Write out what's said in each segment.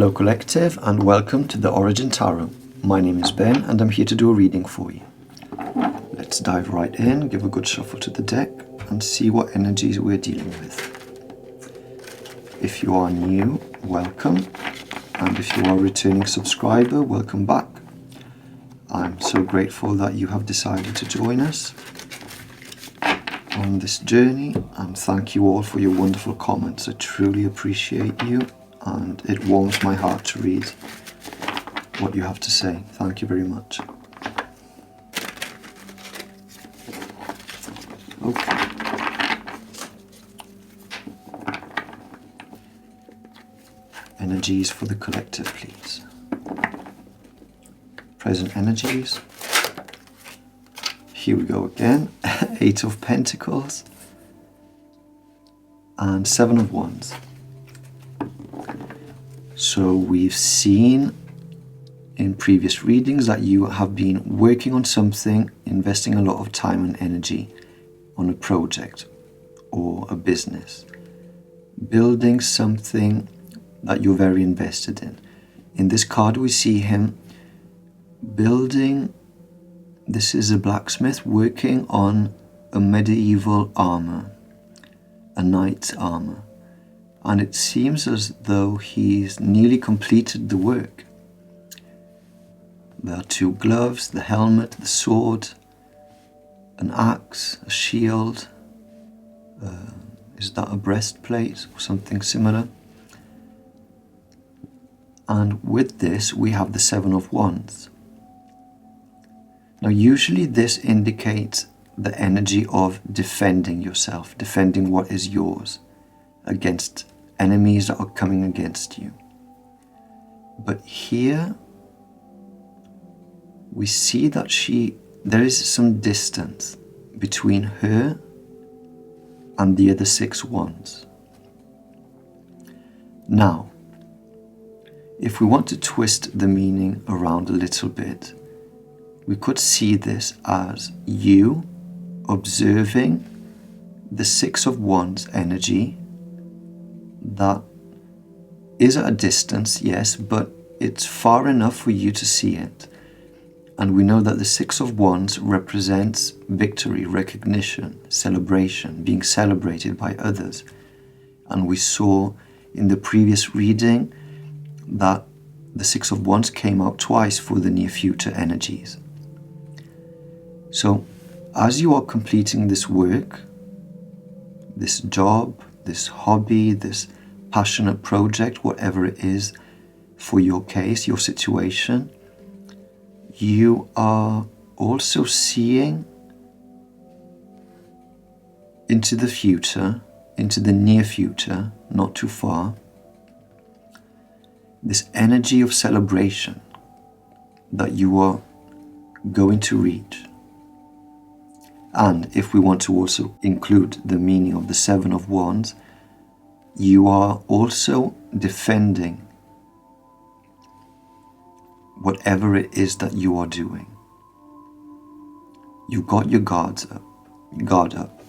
Hello Collective and welcome to the Origin Tarot. My name is Ben and I'm here to do a reading for you. Let's dive right in, give a good shuffle to the deck and see what energies we're dealing with. If you are new, welcome, and if you are a returning subscriber, welcome back. I'm so grateful that you have decided to join us on this journey, and thank you all for your wonderful comments. I truly appreciate you and it warms my heart to read what you have to say. Thank you very much. Okay. Energies for the collective, please. Present energies. Here we go again. 8 of Pentacles and 7 of Wands. So we've seen in previous readings that you have been working on something, investing a lot of time and energy on a project or a business, building something that you're very invested in. In this card we see him building, this is a blacksmith working on a medieval armor, a knight's armor. And it seems as though he's nearly completed the work. There are 2 gloves, the helmet, the sword, an axe, a shield. Is that a breastplate or something similar? And with this we have the 7 of Wands. Now usually this indicates the energy of defending yourself, defending what is yours against enemies that are coming against you. But here we see that there is some distance between her and the other 6 wands. Now, if we want to twist the meaning around a little bit, we could see this as you observing the 6 of Wands energy that is at a distance, yes, but it's far enough for you to see it. And we know that the 6 of Wands represents victory, recognition, celebration, being celebrated by others. And we saw in the previous reading that the 6 of Wands came out twice for the near future energies. So as you are completing this work, this job, this hobby, this passionate project, whatever it is for your case, your situation, you are also seeing into the future, into the near future, not too far, this energy of celebration that you are going to reach. And if we want to also include the meaning of the 7 of Wands, you are also defending whatever it is that you are doing. You got your guard up.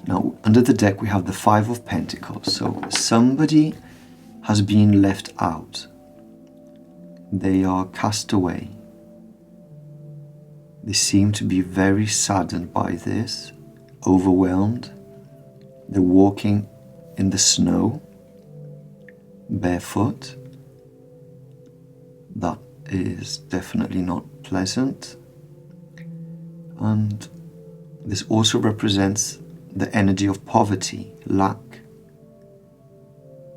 Now, under the deck we have the 5 of Pentacles. So somebody has been left out. They are cast away. They seem to be very saddened by this, overwhelmed. They're walking in the snow, barefoot. That is definitely not pleasant. And this also represents the energy of poverty, lack,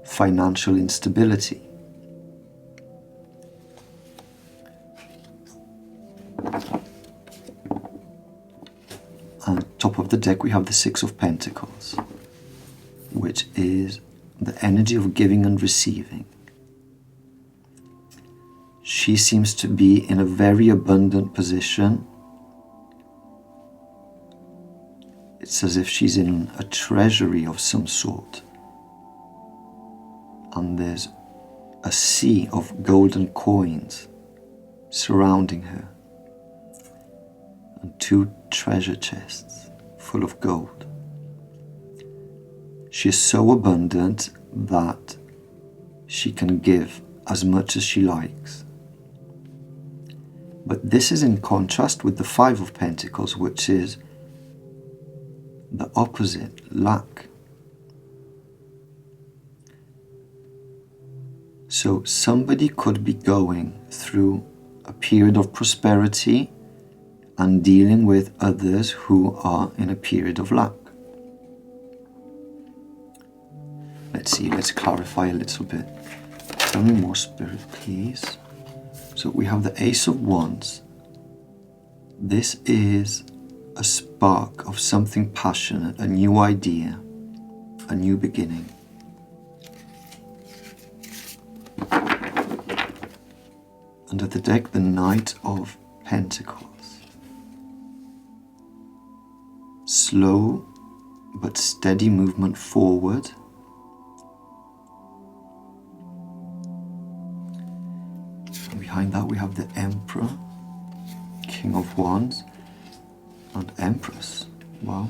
financial instability. On top of the deck we have the 6 of Pentacles, which is the energy of giving and receiving. She seems to be in a very abundant position. It's as if she's in a treasury of some sort. And there's a sea of golden coins surrounding her. And 2 treasure chests full of gold. She is so abundant that she can give as much as she likes. But this is in contrast with the Five of Pentacles, which is the opposite, lack. So somebody could be going through a period of prosperity and dealing with others who are in a period of lack. Let's see, let's clarify a little bit. Tell me more, Spirit, please. So we have the Ace of Wands. This is a spark of something passionate, a new idea, a new beginning. Under the deck, the Knight of Pentacles. Slow but steady movement forward. And behind that we have the Emperor, King of Wands, and Empress. Wow.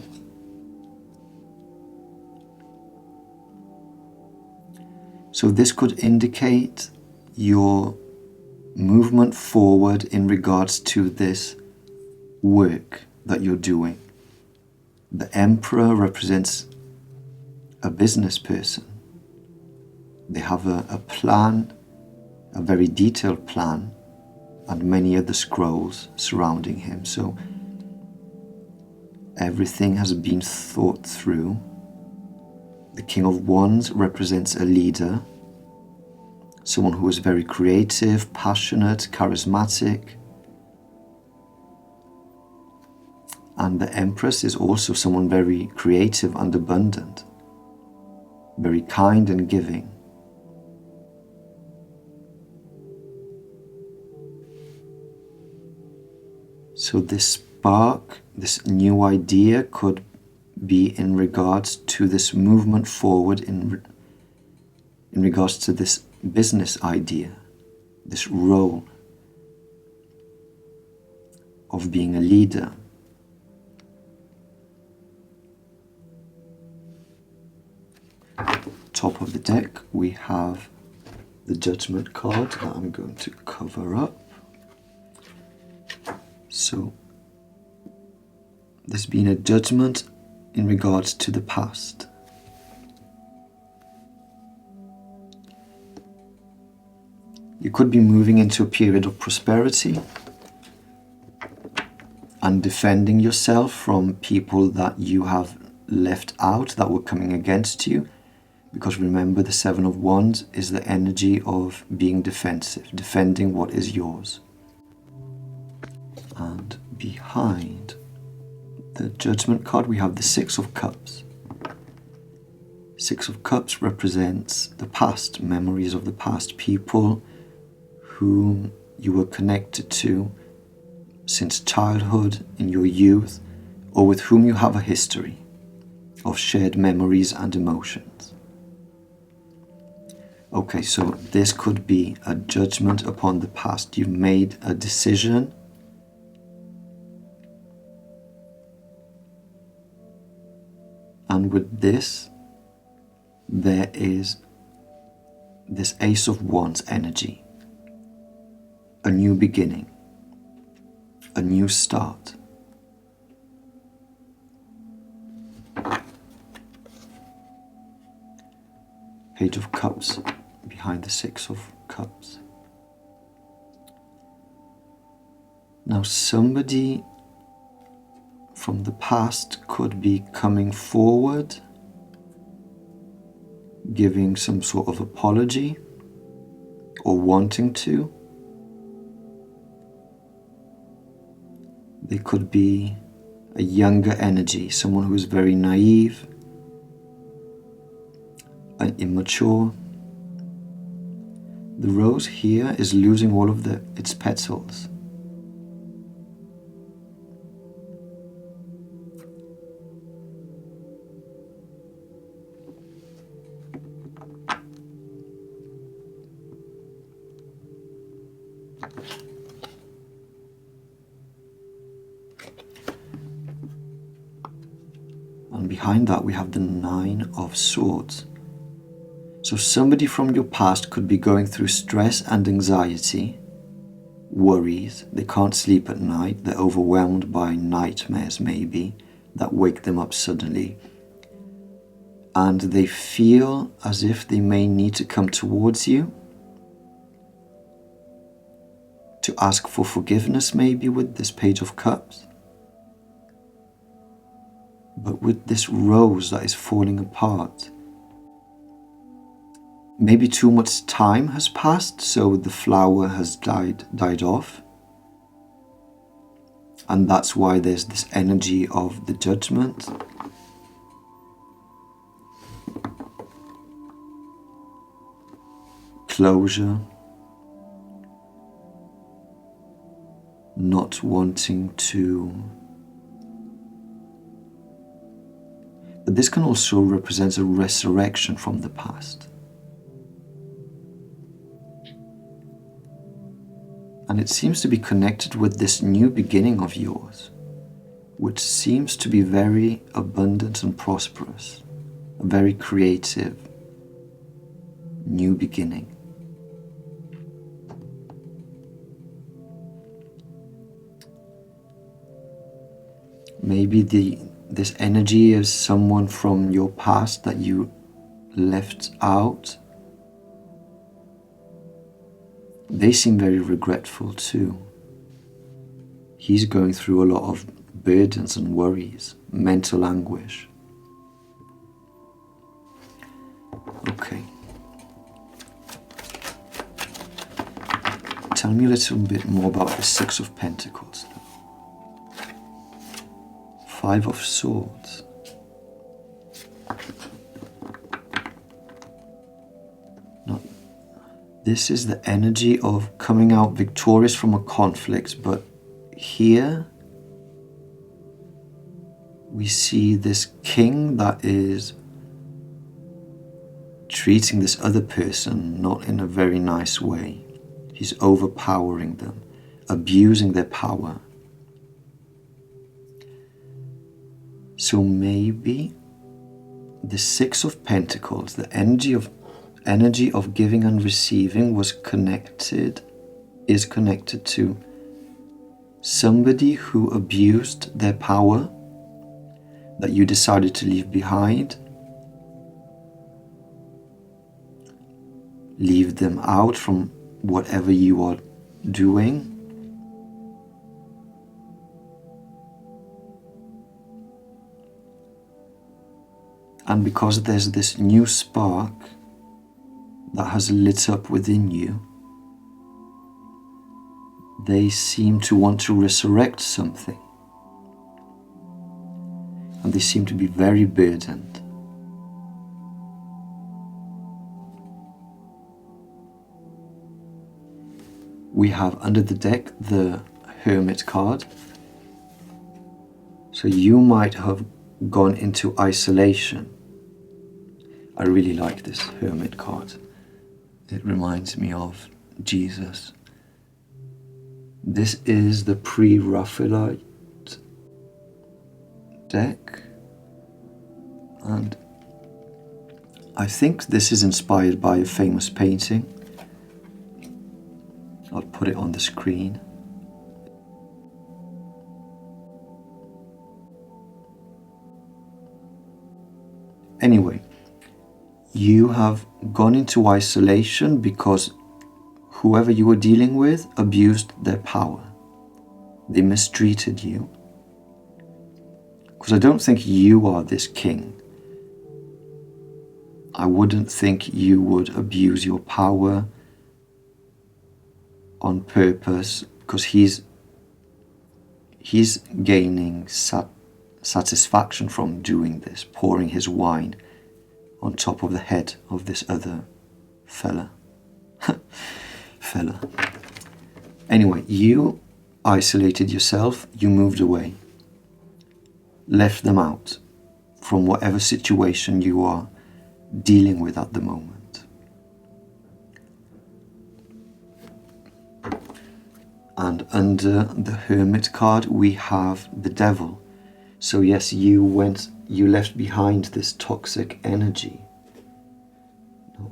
So this could indicate your movement forward in regards to this work that you're doing. The Emperor represents a business person. They have a plan, a very detailed plan, and many other scrolls surrounding him. So everything has been thought through. The King of Wands represents a leader, someone who is very creative, passionate, charismatic. And the Empress is also someone very creative and abundant, very kind and giving. So this spark, this new idea could be in regards to this movement forward in regards to this business idea, this role of being a leader. Top of the deck we have the Judgment card that I'm going to cover up. So there's been a judgment in regards to the past. You could be moving into a period of prosperity and defending yourself from people that you have left out, that were coming against you. Because remember, the Seven of Wands is the energy of being defensive, defending what is yours. And behind the Judgment card we have the Six of Cups. Six of Cups represents the past, memories of the past, people whom you were connected to since childhood, in your youth, or with whom you have a history of shared memories and emotions. Okay, so this could be a judgment upon the past. You've made a decision and with this there is this Ace of Wands energy. A new beginning, a new start. Page of Cups behind the Six of Cups. Now somebody from the past could be coming forward, giving some sort of apology or wanting to. They could be a younger energy, someone who is very naive and immature. The rose here is losing all of its petals. And behind that we have the Nine of Swords. So somebody from your past could be going through stress and anxiety, worries, they can't sleep at night, they're overwhelmed by nightmares maybe that wake them up suddenly, and they feel as if they may need to come towards you to ask for forgiveness, maybe with this Page of Cups. But with this rose that is falling apart, maybe too much time has passed, so the flower has died off. And that's why there's this energy of the Judgment. Closure. Not wanting to. But this can also represent a resurrection from the past. And it seems to be connected with this new beginning of yours, which seems to be very abundant and prosperous, a very creative new beginning. Maybe this energy is someone from your past that you left out. They seem very regretful too. He's going through a lot of burdens and worries, mental anguish. Okay. Tell me a little bit more about the Six of Pentacles. Five of Swords. This is the energy of coming out victorious from a conflict, but here we see this king that is treating this other person not in a very nice way. He's overpowering them, abusing their power. So maybe the Six of Pentacles, the energy of giving and receiving is connected to somebody who abused their power that you decided to leave behind, leave them out from whatever you are doing. And because there's this new spark that has lit up within you, they seem to want to resurrect something. And they seem to be very burdened. We have under the deck the Hermit card. So you might have gone into isolation. I really like this Hermit card. It reminds me of Jesus. This is the PRE-RAPHAELITE deck, and I think this is inspired by a famous painting. I'll put it on the screen. Anyway, you have gone into isolation because whoever you were dealing with abused their power. They mistreated you. Because I don't think you are this king. I wouldn't think you would abuse your power on purpose, because he's gaining satisfaction from doing this, pouring his wine on top of the head of this other fella. Anyway, you isolated yourself, you moved away, left them out from whatever situation you are dealing with at the moment. And under the Hermit card we have the Devil. So yes, you left behind this toxic energy.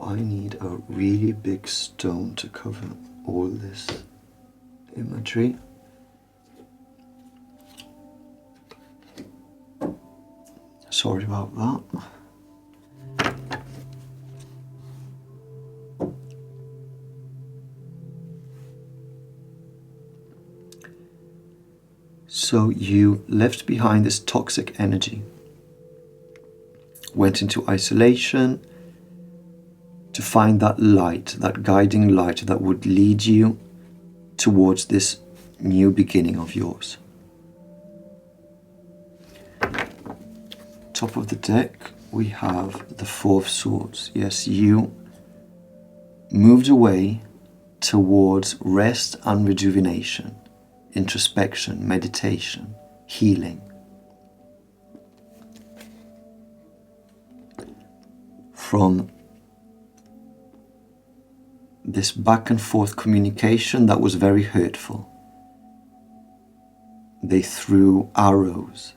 I need a really big stone to cover all this imagery. Sorry about that. So you left behind this toxic energy, went into isolation to find that light, that guiding light that would lead you towards this new beginning of yours. Top of the deck, we have the Four of Swords. Yes, you moved away towards rest and rejuvenation, introspection, meditation, healing. From this back and forth communication that was very hurtful. They threw arrows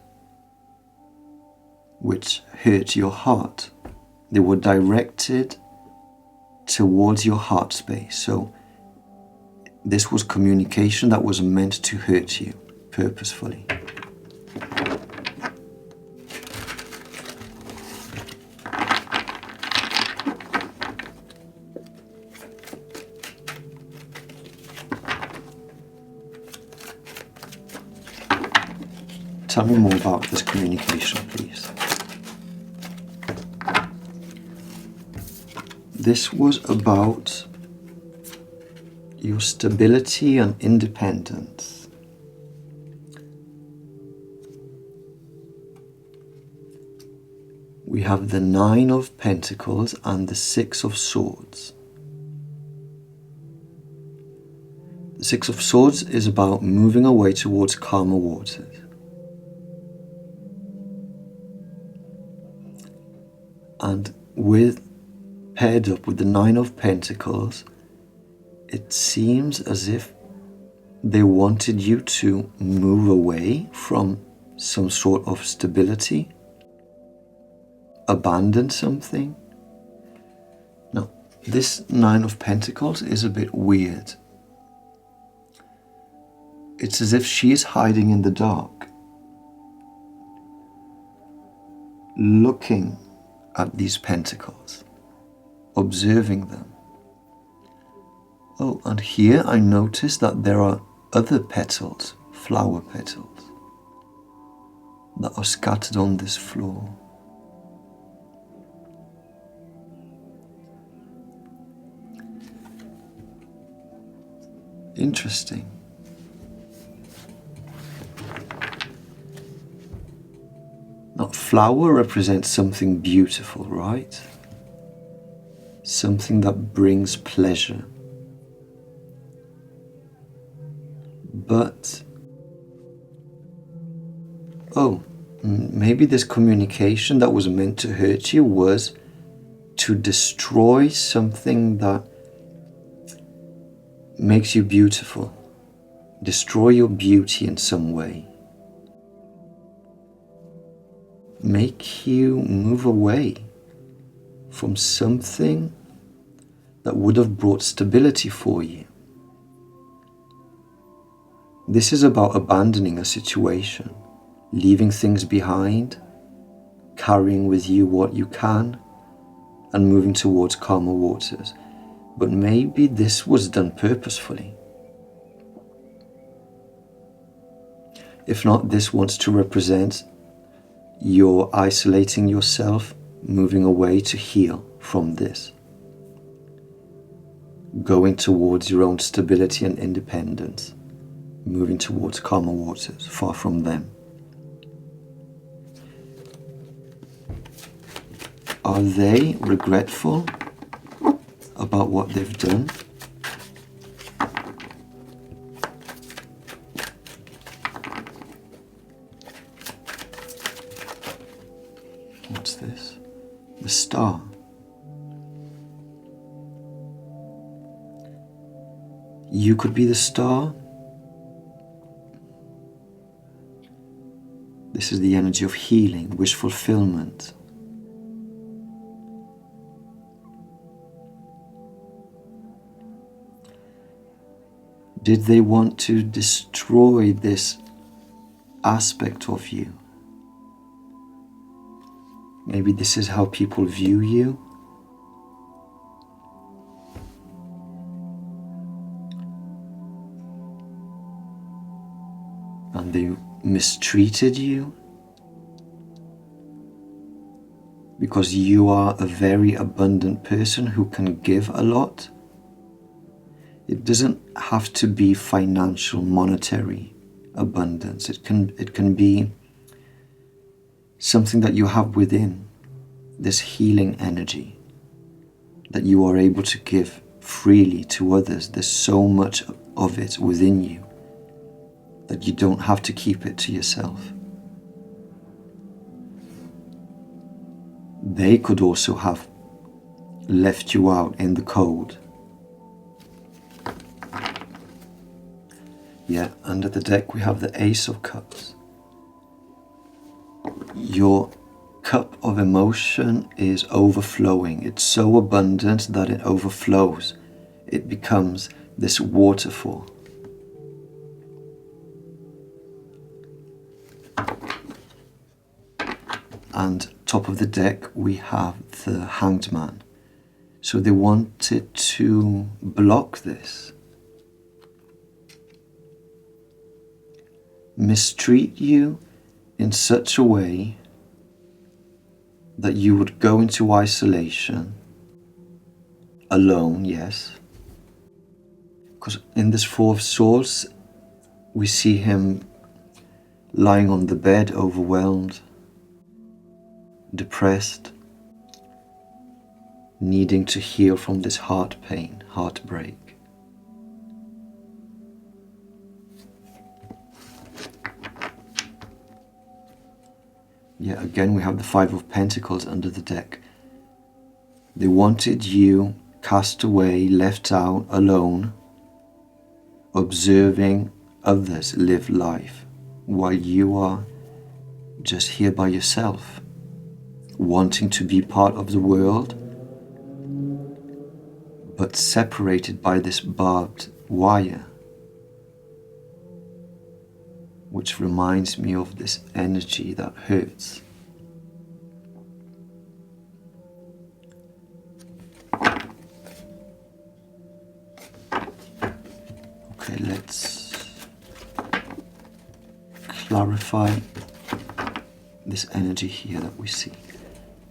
which hurt your heart. They were directed towards your heart space. So this was communication that was meant to hurt you purposefully. Tell me more about this communication, please. This was about your stability and independence. We have the Nine of Pentacles and the Six of Swords. The Six of Swords is about moving away towards calmer waters. And paired up with the Nine of Pentacles, it seems as if they wanted you to move away from some sort of stability, abandon something. Now, this Nine of Pentacles is a bit weird. It's as if she is hiding in the dark, looking at these pentacles, observing them. Oh, and here I notice that there are other petals, flower petals, that are scattered on this floor. Interesting. Now, flower represents something beautiful, right? Something that brings pleasure. But, maybe this communication that was meant to hurt you was to destroy something that makes you beautiful. Destroy your beauty in some way. Make you move away from something that would have brought stability for you. This is about abandoning a situation, leaving things behind, carrying with you what you can, and moving towards calmer waters. But maybe this was done purposefully. If not, this wants to represent you're isolating yourself, moving away to heal from this. Going towards your own stability and independence. Moving towards calmer waters, far from them. Are they regretful about what they've done? What's this? The Star. You could be the star. This is the energy of healing, wish fulfillment. Did they want to destroy this aspect of you? Maybe this is how people view you. And they mistreated you because you are a very abundant person who can give a lot. It doesn't have to be financial, monetary abundance. It can be something that you have within, this healing energy that you are able to give freely to others. There's so much of it within you that you don't have to keep it to yourself. They could also have left you out in the cold. Yeah, under the deck we have the Ace of Cups. Your cup of emotion is overflowing. It's so abundant that it overflows. It becomes this waterfall. And top of the deck we have the Hanged Man. So they wanted to block this, mistreat you in such a way that you would go into isolation, alone, yes. Because in this Four of Swords, we see him lying on the bed, overwhelmed, depressed, needing to heal from this heart pain, heartbreak. Yeah, again we have the Five of Pentacles under the deck. They wanted you cast away, left out, alone, observing others live life while you are just here by yourself, wanting to be part of the world, but separated by this barbed wire, which reminds me of this energy that hurts. Okay, let's clarify this energy here that we see.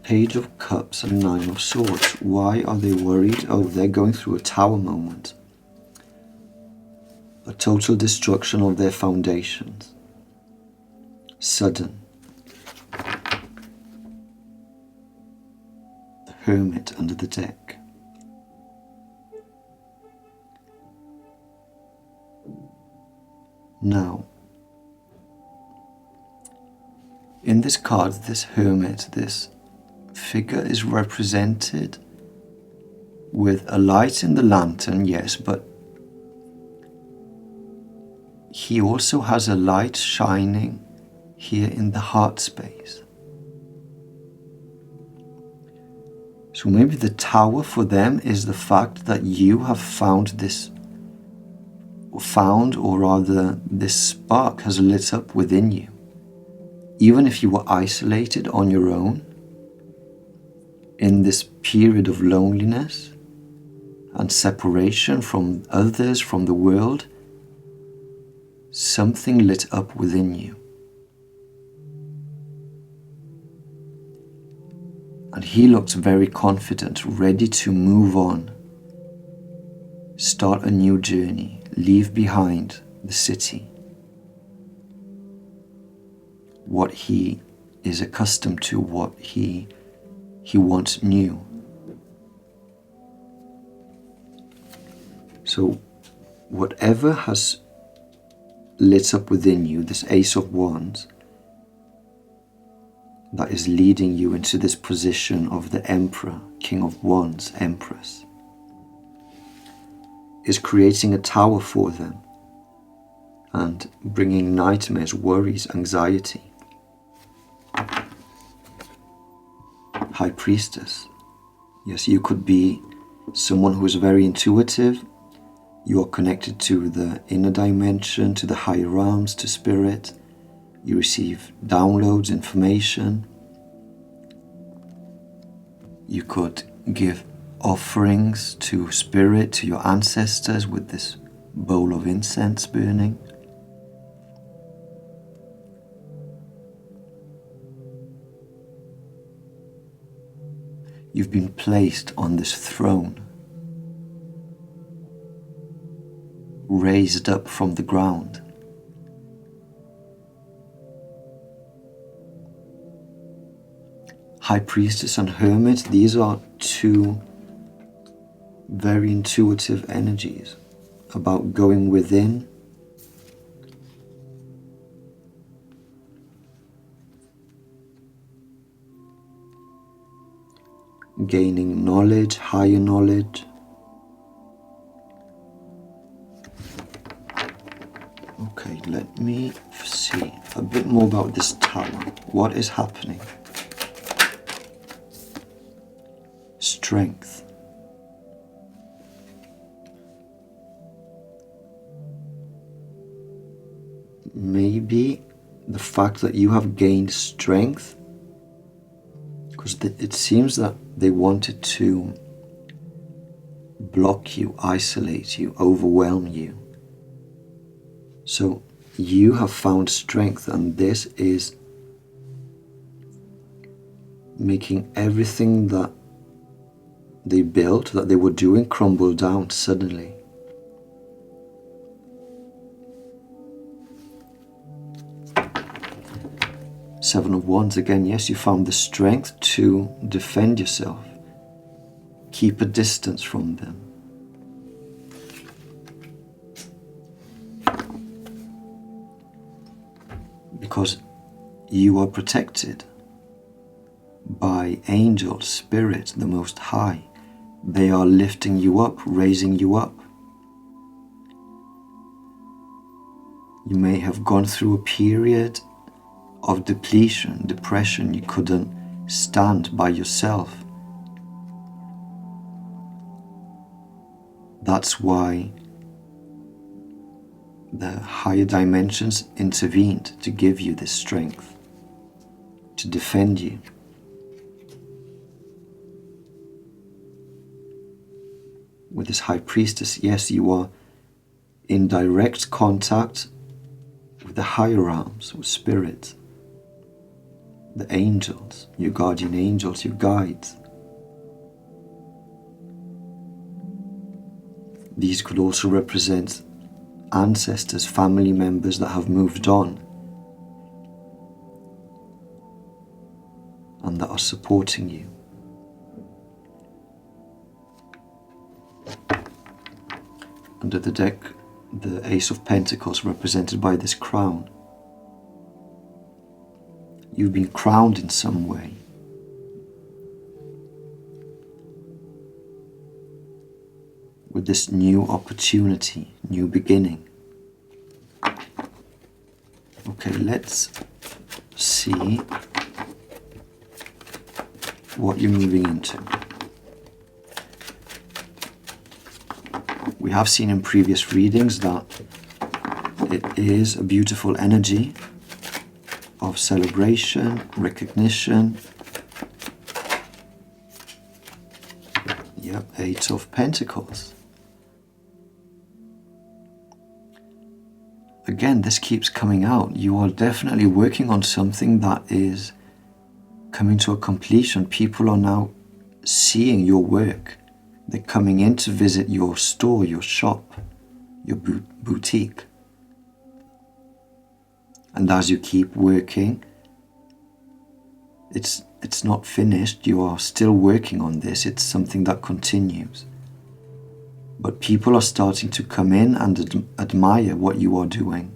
Page of Cups and Nine of Swords. Why are they worried? Oh, they're going through a tower moment. A total destruction of their foundations. Sudden. The Hermit under the deck. Now, in this card, this Hermit, this figure is represented with a light in the lantern, yes, but he also has a light shining here in the heart space. So maybe the tower for them is the fact that you have found this, or rather this spark has lit up within you. Even if you were isolated on your own, in this period of loneliness and separation from others, from the world, something lit up within you. And he looks very confident, ready to move on, start a new journey, leave behind the city, what he is accustomed to, what he wants new. So whatever has lit up within you, this Ace of Wands, that is leading you into this position of the Emperor, King of Wands, Empress, is creating a tower for them and bringing nightmares, worries, anxiety. High Priestess. Yes, you could be someone who is very intuitive, You are connected to the inner dimension, to the higher realms, to spirit. You receive downloads, information. You could give offerings to spirit, to your ancestors with this bowl of incense burning. You've been placed on this throne, raised up from the ground. High Priestess and Hermit, these are two very intuitive energies about going within, gaining knowledge, higher knowledge. Okay, let me see a bit more about this tower. What is happening? Strength. Maybe the fact that you have gained strength, because it seems that they wanted to block you, isolate you, overwhelm you. So you have found strength, and this is making everything that they built, that they were doing, crumble down suddenly. Seven of Wands again. Yes, you found the strength to defend yourself. Keep a distance from them. Because you are protected by angels, spirit, the Most High. They are lifting you up, raising you up. You may have gone through a period of depletion, depression. You couldn't stand by yourself. That's why the higher dimensions intervened to give you this strength, to defend you. With this High Priestess, yes, you are in direct contact with the higher realms, with spirit, the angels, your guardian angels, your guides. These could also represent ancestors, family members that have moved on and that are supporting you. Under the deck, the Ace of Pentacles, represented by this crown. You've been crowned in some way. With this new opportunity, new beginning. Okay, let's see what you're moving into. We have seen in previous readings that it is a beautiful energy of celebration, recognition. Yep, Eight of Pentacles. Again, this keeps coming out. You are definitely working on something that is coming to a completion. People are now seeing your work. They're coming in to visit your store, your shop, your boutique. And as you keep working, it's not finished. You are still working on this. It's something that continues. But people are starting to come in and admire what you are doing.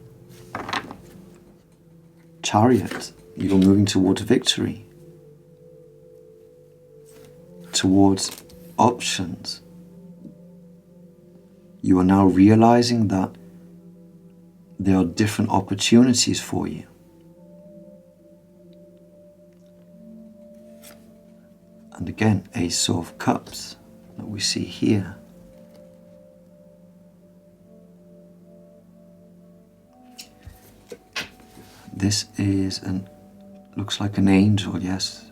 Chariot, you're moving towards victory. Towards options. You are now realizing that there are different opportunities for you. And again, Ace of Cups that we see here. This is looks like an angel, yes.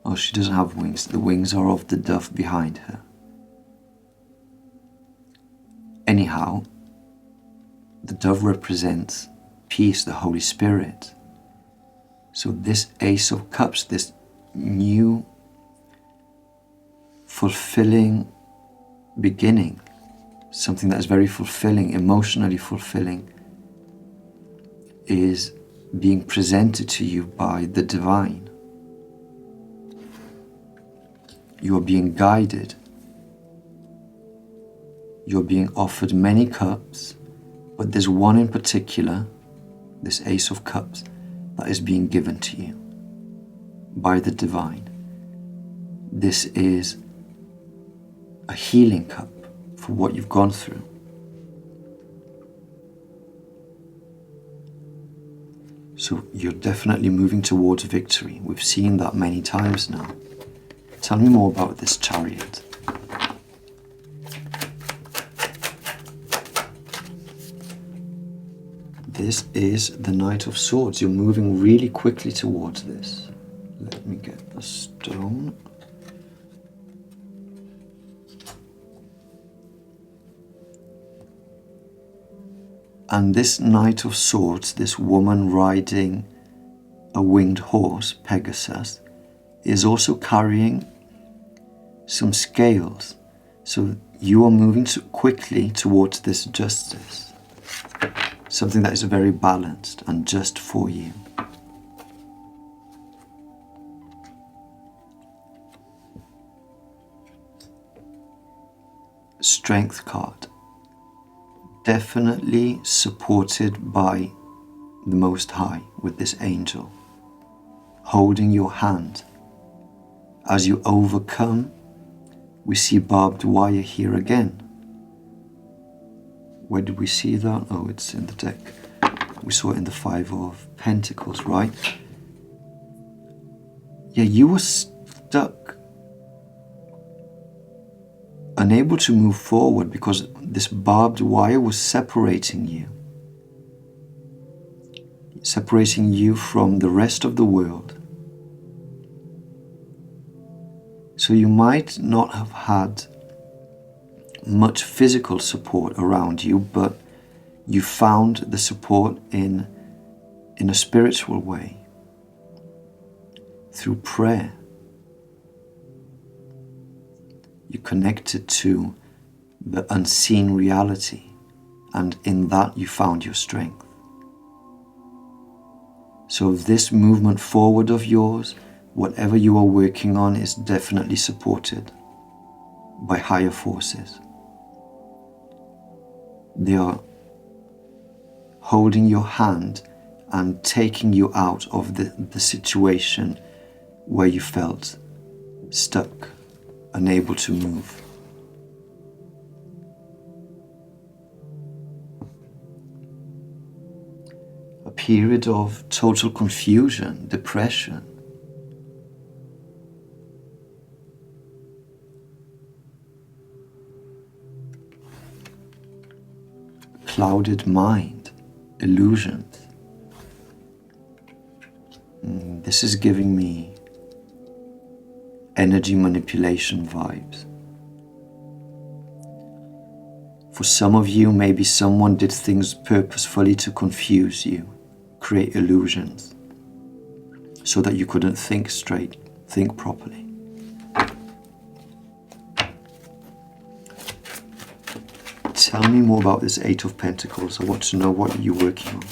Oh, she doesn't have wings. The wings are of the dove behind her. Anyhow, the dove represents peace, the Holy Spirit. So this Ace of Cups, this new fulfilling beginning, something that is very fulfilling, emotionally fulfilling, is being presented to you by the divine. You are being guided. You're being offered many cups, but there's one in particular, this Ace of Cups, that is being given to you by the divine. This is a healing cup for what you've gone through. So you're definitely moving towards victory. We've seen that many times now. Tell me more about this Chariot. This is the Knight of Swords. You're moving really quickly towards this. Let me get a stone. And this Knight of Swords, this woman riding a winged horse, Pegasus, is also carrying some scales. So you are moving quickly towards this justice. Something that is very balanced and just for you. Strength card. Definitely supported by the Most High with this angel holding your hand. As you overcome, we see barbed wire here again. Where did we see that? Oh, it's in the deck. We saw it in the Five of Pentacles, right? Yeah, you were stuck, unable to move forward because this barbed wire was separating you from the rest of the world. So you might not have had much physical support around you, but you found the support in a spiritual way, through prayer. You connected to the unseen reality, and in that you found your strength. So this movement forward of yours, whatever you are working on, is definitely supported by higher forces. They are holding your hand and taking you out of the situation where you felt stuck, unable to move. A period of total confusion, depression. Clouded mind, illusions. This is giving me energy manipulation vibes. For some of you, maybe someone did things purposefully to confuse you, create illusions, so that you couldn't think straight, think properly. Tell me more about this Eight of Pentacles. I want to know what you're working on.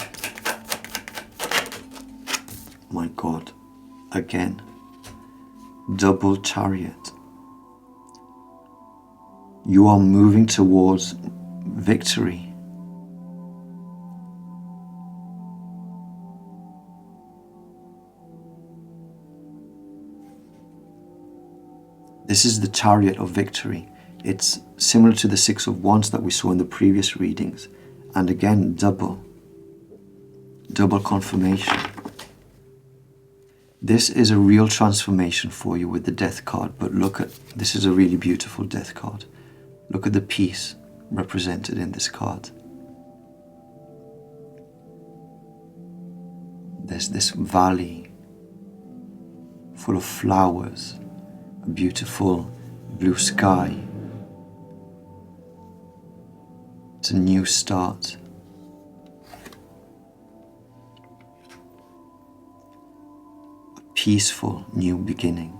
My God, again, double Chariot. You are moving towards victory. This is the Chariot of victory. It's similar to the Six of Wands that we saw in the previous readings. And again, double confirmation. This is a real transformation for you with the Death card, but look at, this is a really beautiful Death card. Look at the peace represented in this card. There's this valley full of flowers, a beautiful blue sky. It's a new start. A peaceful new beginning.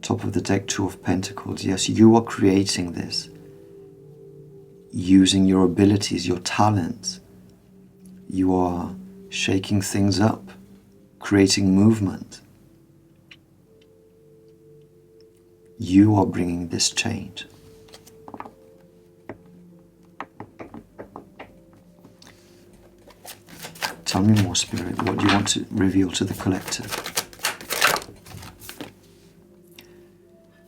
Top of the deck, Two of Pentacles. Yes, you are creating this using your abilities, your talents. You are shaking things up, creating movement. You are bringing this change. Tell me more, Spirit. What do you want to reveal to the collective?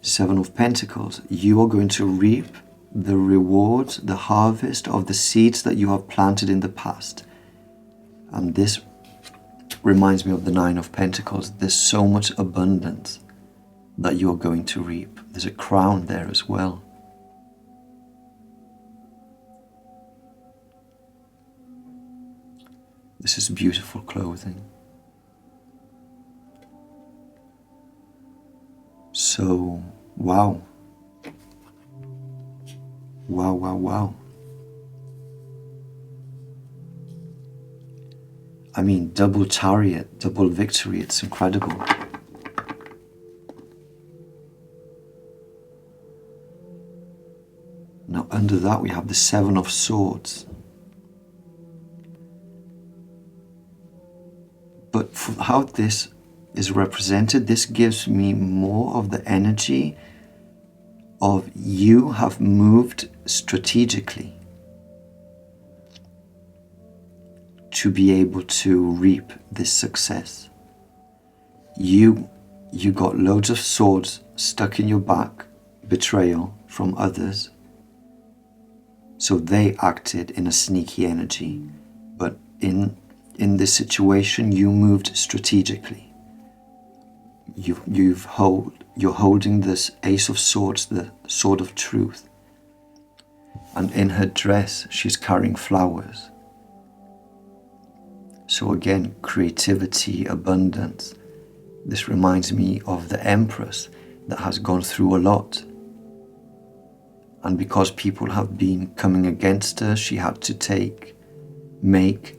Seven of Pentacles. You are going to reap the rewards, the harvest of the seeds that you have planted in the past. And this reminds me of the Nine of Pentacles. There's so much abundance that you're going to reap. There's a crown there as well. This is beautiful clothing. So, wow. Wow, wow, wow. I mean, double chariot, double victory, it's incredible. Now under that we have the Seven of Swords. But for how this is represented, this gives me more of the energy of you have moved strategically to be able to reap this success. You got loads of swords stuck in your back, betrayal from others. So they acted in a sneaky energy, but in this situation you moved strategically. You're holding this Ace of Swords, the sword of truth, and in her dress she's carrying flowers. So again, creativity, abundance. This reminds me of the Empress that has gone through a lot. And because people have been coming against her, she had to make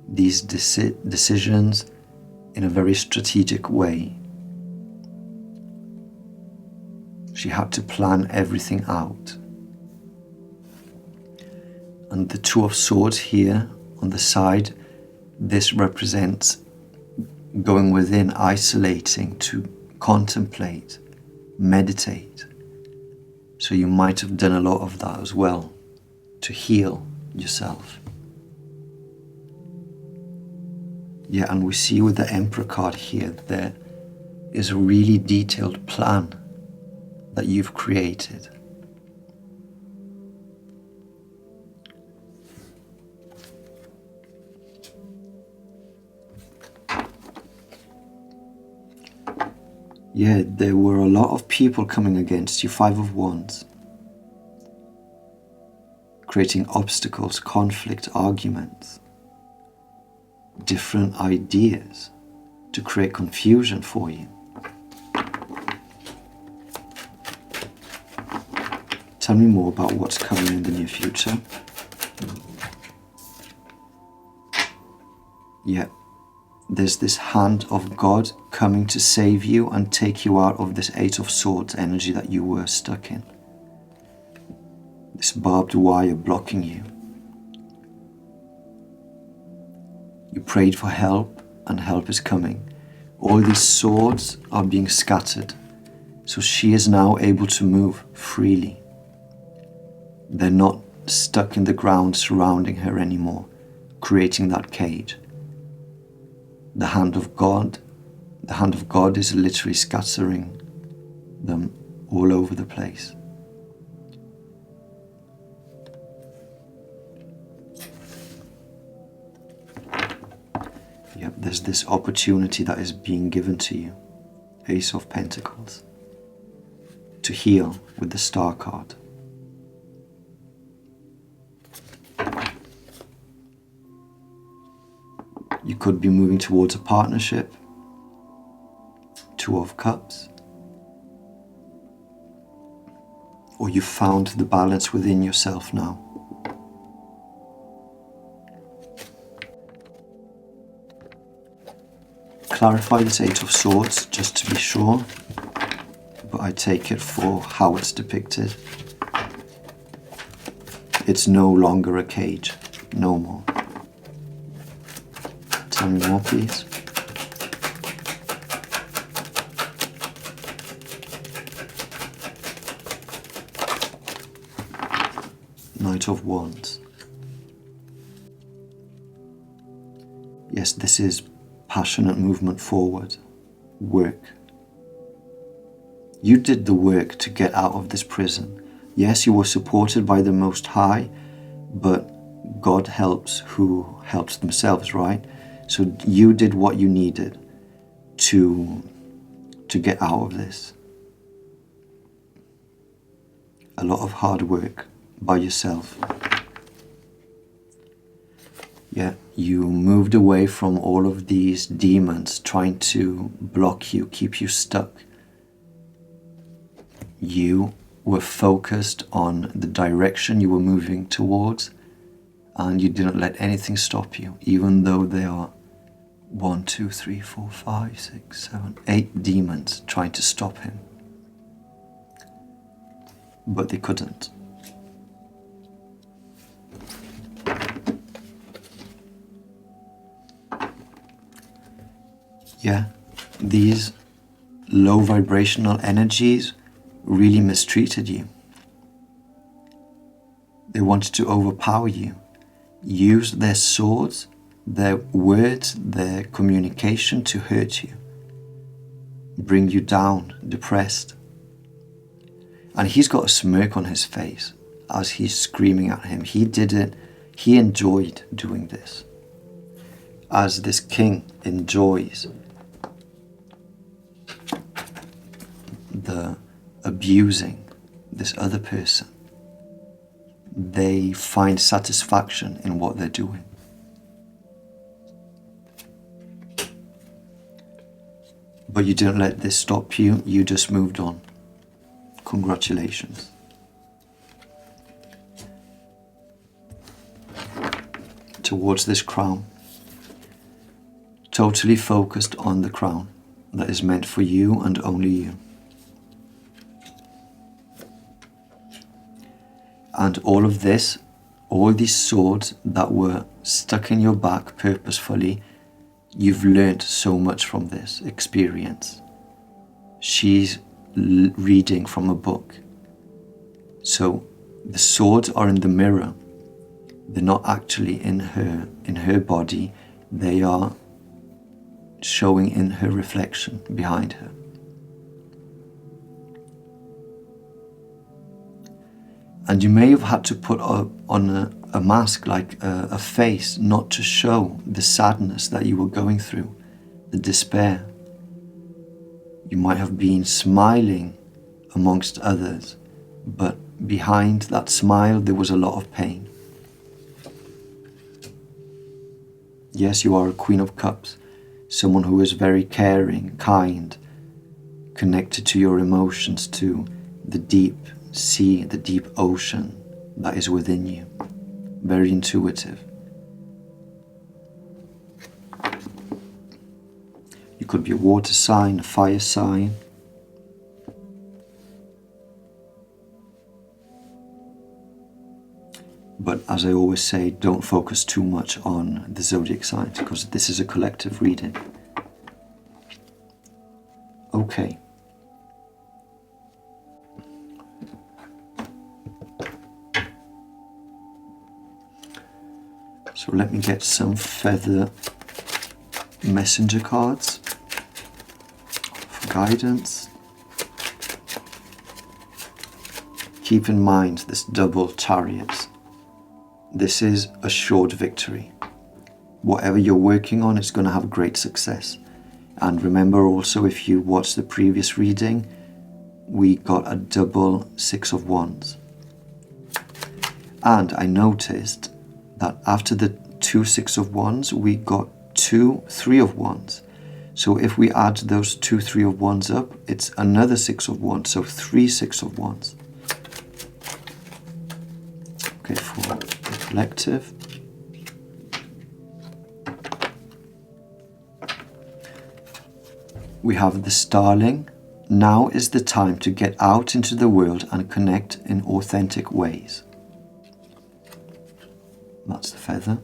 these decisions in a very strategic way. She had to plan everything out. And the Two of Swords here on the side, this represents going within, isolating, to contemplate, meditate. So you might have done a lot of that as well, to heal yourself. Yeah, and we see with the Emperor card here, there is a really detailed plan that you've created. Yeah, there were a lot of people coming against you. Five of Wands. Creating obstacles, conflict, arguments. Different ideas to create confusion for you. Tell me more about what's coming in the near future. Yeah. There's this hand of God coming to save you and take you out of this Eight of Swords energy that you were stuck in. This barbed wire blocking you. You prayed for help and help is coming. All these swords are being scattered. So she is now able to move freely. They're not stuck in the ground surrounding her anymore, creating that cage. The hand of God is literally scattering them all over the place. Yep, there's this opportunity that is being given to you, Ace of Pentacles, to heal with the Star card. could be moving towards a partnership. Two of Cups. Or you found the balance within yourself now. Clarify this Eight of Swords just to be sure, but I take it for how it's depicted. It's no longer a cage, no more. Tell me more, please. Knight of Wands. Yes, this is passionate movement forward, work. You did the work to get out of this prison. Yes, you were supported by the Most High, but God helps who helps themselves, right? So you did what you needed to get out of this. A lot of hard work by yourself. Yeah, you moved away from all of these demons trying to block you, keep you stuck. You were focused on the direction you were moving towards, and you didn't let anything stop you, even though there are 1, 2, 3, 4, 5, 6, 7, 8 demons trying to stop him. But they couldn't. Yeah, these low vibrational energies really mistreated you. They wanted to overpower you, use their swords, their words, their communication to hurt you, bring you down, depressed. And he's got a smirk on his face as he's screaming at him. He did it, he enjoyed doing this. As this king enjoys the abusing this other person, they find satisfaction in what they're doing. But you didn't let this stop you, you just moved on. Congratulations. Towards this crown. Totally focused on the crown that is meant for you and only you. And all of this, all these swords that were stuck in your back purposefully, you've learned so much from this experience. She's reading from a book. So the swords are in the mirror. They're not actually in her body. They are showing in her reflection behind her. And you may have had to put on a mask, like a face, not to show the sadness that you were going through, the despair. You might have been smiling amongst others, but behind that smile there was a lot of pain. Yes, you are a Queen of Cups, someone who is very caring, kind, connected to your emotions, to the deep sea, the deep ocean that is within you. Very intuitive. You could be a water sign, a fire sign. But as I always say, don't focus too much on the zodiac signs, because this is a collective reading. Okay. So let me get some feather messenger cards for guidance. Keep in mind this double Chariot. This is assured victory. Whatever you're working on, it's going to have great success. And remember also, if you watched the previous reading, we got a double Six of Wands. And I noticed that after the 2 Six of Wands, we got 2 3 of wands. So if we add those 2 3 of wands up, it's another 6 of wands, so 3 6 of wands. Okay, for the collective. We have the Starling. Now is the time to get out into the world and connect in authentic ways. That's the feather.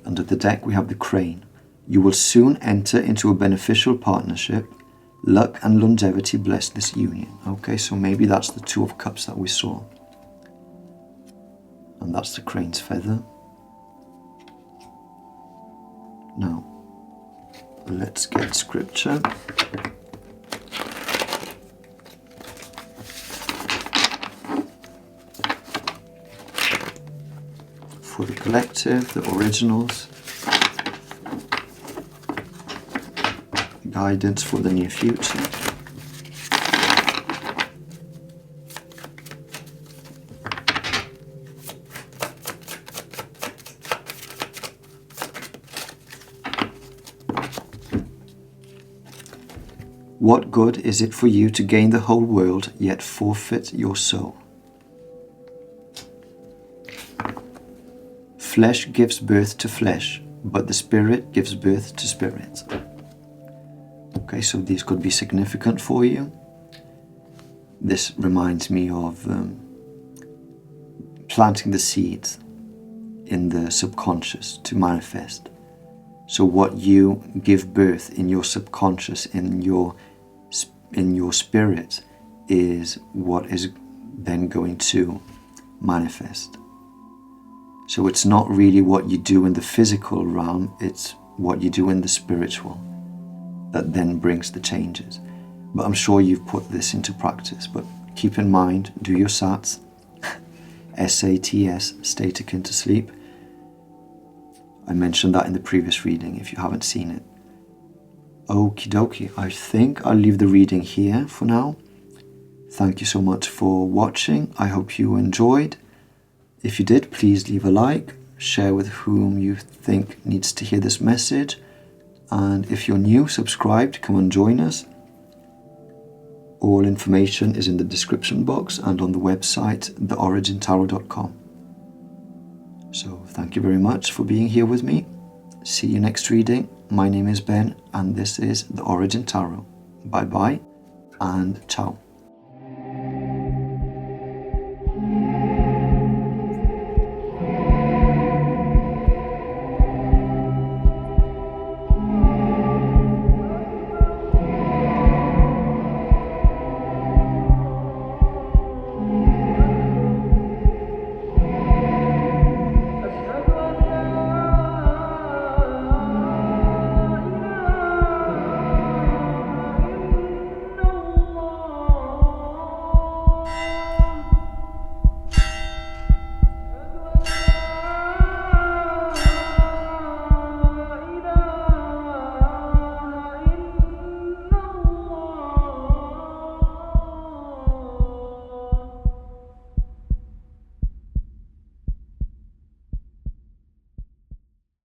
Under the deck we have the Crane. You will soon enter into a beneficial partnership. Luck and longevity bless this union. Okay, so maybe that's the 2 of Cups that we saw. And that's the Crane's feather. Now, let's get scripture. For the collective, the originals. Guidance for the near future. What good is it for you to gain the whole world, yet forfeit your soul? Flesh gives birth to flesh, but the spirit gives birth to spirit. Okay, so these could be significant for you. This reminds me of planting the seeds in the subconscious to manifest. So what you give birth in your subconscious, in your spirit, is what is then going to manifest. So it's not really what you do in the physical realm, it's what you do in the spiritual that then brings the changes. But I'm sure you've put this into practice. But keep in mind, do your SATs, SATS, stay akin to sleep. I mentioned that in the previous reading if you haven't seen it. Okie dokie, I think I'll leave the reading here for now. Thank you so much for watching. I hope you enjoyed. If you did, please leave a like, share with whom you think needs to hear this message. And if you're new, subscribe to come and join us. All information is in the description box and on the website, theorigin.tarot.com. So thank you very much for being here with me. See you next reading. My name is Ben and this is The Origin Tarot. Bye bye and ciao.